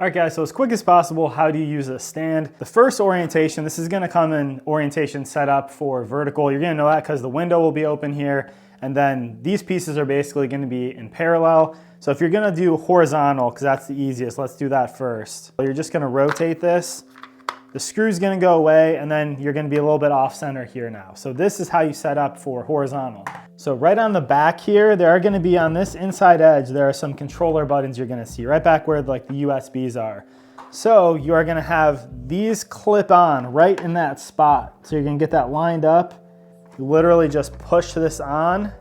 All right guys, so as quick as possible, how do you use a stand? The first orientation, this is gonna come in orientation setup for vertical. You're gonna know that because the window will be open here, and then these pieces are basically gonna be in parallel. So if you're gonna do horizontal, because that's the easiest, let's do that first. You're just gonna rotate this. The screw's gonna go away, and then you're gonna be a little bit off center here now. So this is how you set up for horizontal. So right on the back here, there are gonna be on this inside edge, there are some controller buttons you're gonna see right back where like the USBs are. So you are gonna have these clip on right in that spot. So you're gonna get that lined up. You literally just push this on,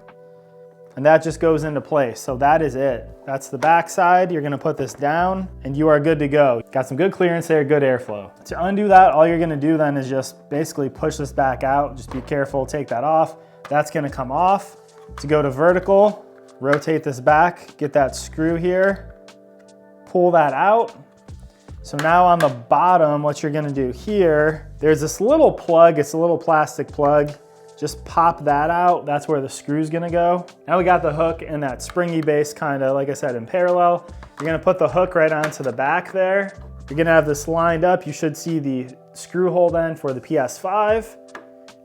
and that just goes into place. So that is it. That's the back side. You're gonna put this down and you are good to go. Got some good clearance there, good airflow. To undo that, all you're gonna do then is just basically push this back out. Just be careful, take that off. That's gonna come off. To go to vertical, rotate this back, get that screw here, pull that out. So now on the bottom, what you're gonna do here, there's this little plug, it's a little plastic plug. Just pop that out, that's where the screw's gonna go. Now we got the hook and that springy base kinda, like I said, in parallel. You're gonna put the hook right onto the back there. You're gonna have this lined up. You should see the screw hole then for the PS5.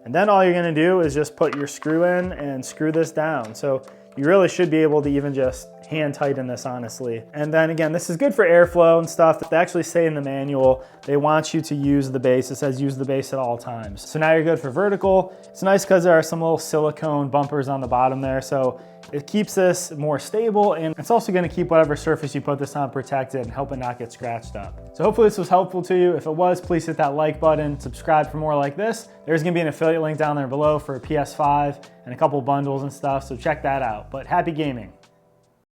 And then all you're gonna do is just put your screw in and screw this down. So you really should be able to even just hand tighten this, honestly. And then again, this is good for airflow and stuff. They actually say in the manual, they want you to use the base. It says use the base at all times. So now you're good for vertical. It's nice because there are some little silicone bumpers on the bottom there. So it keeps this more stable, and it's also gonna keep whatever surface you put this on protected and help it not get scratched up. So hopefully this was helpful to you. If it was, please hit that like button, subscribe for more like this. There's gonna be an affiliate link down there below for a PS5 and a couple bundles and stuff, so check that out. But happy gaming.